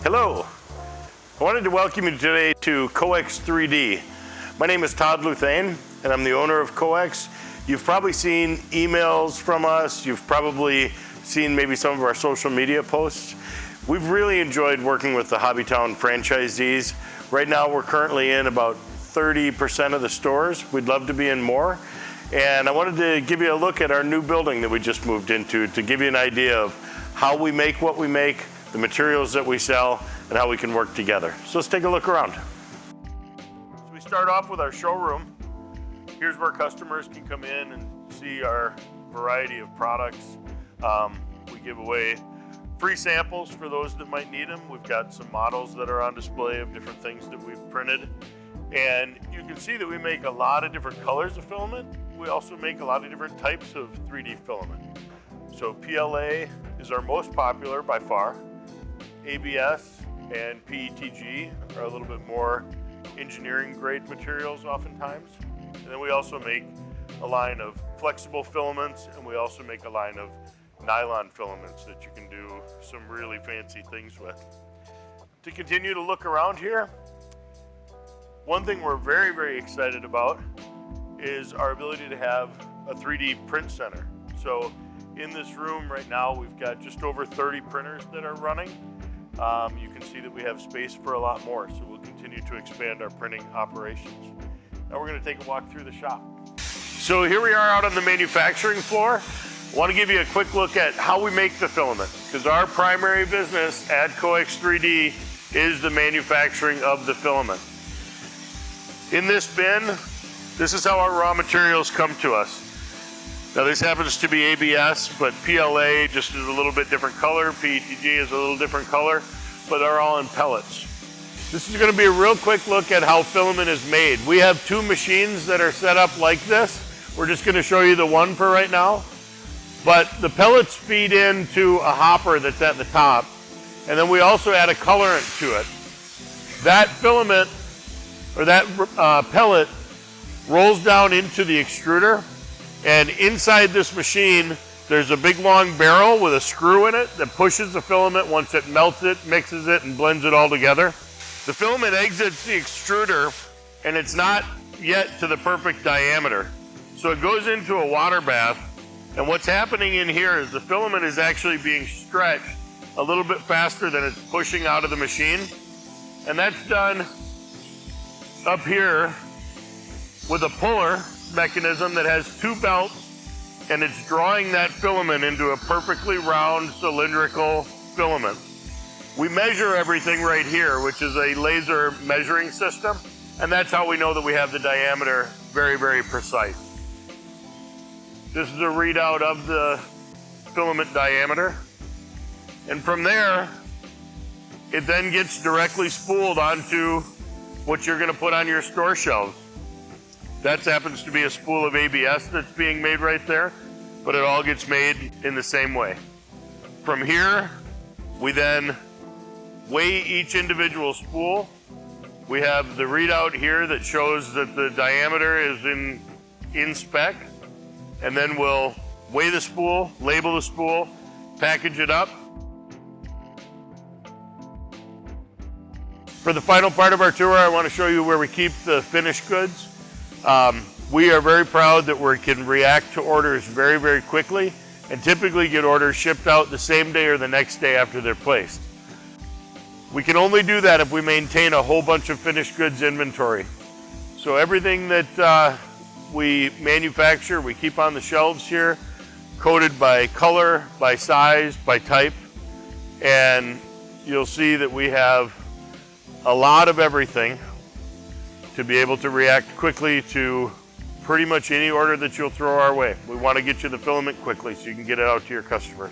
Hello. I wanted to welcome you today to Coex 3D. My name is Todd Luthane, and I'm the owner of Coex. You've probably seen emails from us. You've probably seen maybe some of our social media posts. We've really enjoyed working with the HobbyTown franchisees. Right now, we're currently in about 30% of the stores. We'd love to be in more. And I wanted to give you a look at our new building that we just moved into to give you an idea of how we make what we make, the materials that we sell, and how we can work together. So let's take a look around. So we start off with our showroom. Here's where customers can come in and see our variety of products. We give away free samples for those that might need them. We've got some models that are on display of different things that we've printed. And you can see that we make a lot of different colors of filament. We also make a lot of different types of 3D filament. So PLA is our most popular by far. ABS and PETG are a little bit more engineering grade materials oftentimes. And then we also make a line of flexible filaments, and we also make a line of nylon filaments that you can do some really fancy things with. To continue to look around here, one thing we're very, very excited about is our ability to have a 3D print center. So in this room right now, we've got just over 30 printers that are running. You can see that we have space for a lot more, so we'll continue to expand our printing operations. Now we're going to take a walk through the shop. So here we are out on the manufacturing floor. I want to give you a quick look at how we make the filament, because our primary business at Coex 3D is the manufacturing of the filament. In this bin, this is how our raw materials come to us. Now this happens to be ABS, but PLA just is a little bit different color. PETG is a little different color, but they're all in pellets. This is going to be a real quick look at how filament is made. We have two machines that are set up like this. We're just going to show you the one for right now. But the pellets feed into a hopper that's at the top, and then we also add a colorant to it. That filament, or that pellet, rolls down into the extruder. And inside this machine, there's a big long barrel with a screw in it that pushes the filament. Once it melts it, mixes it, and blends it all together. The filament exits the extruder, and it's not yet to the perfect diameter. So it goes into a water bath, and what's happening in here is the filament is actually being stretched a little bit faster than it's pushing out of the machine. And that's done up here with a puller mechanism that has two belts, and it's drawing that filament into a perfectly round cylindrical filament. We measure everything right here, which is a laser measuring system, and that's how we know that we have the diameter very, very precise. This is a readout of the filament diameter, and from there it then gets directly spooled onto what you're going to put on your store shelves. That happens to be a spool of ABS that's being made right there, but it all gets made in the same way. From here, we then weigh each individual spool. We have the readout here that shows that the diameter is in spec, and then we'll weigh the spool, label the spool, package it up. For the final part of our tour, I want to show you where we keep the finished goods. We are very proud that we can react to orders very, very quickly and typically get orders shipped out the same day or the next day after they're placed. We can only do that if we maintain a whole bunch of finished goods inventory. So everything that we manufacture, we keep on the shelves here, coded by color, by size, by type, and you'll see that we have a lot of everything to be able to react quickly to pretty much any order that you'll throw our way. We want to get you the filament quickly so you can get it out to your customers.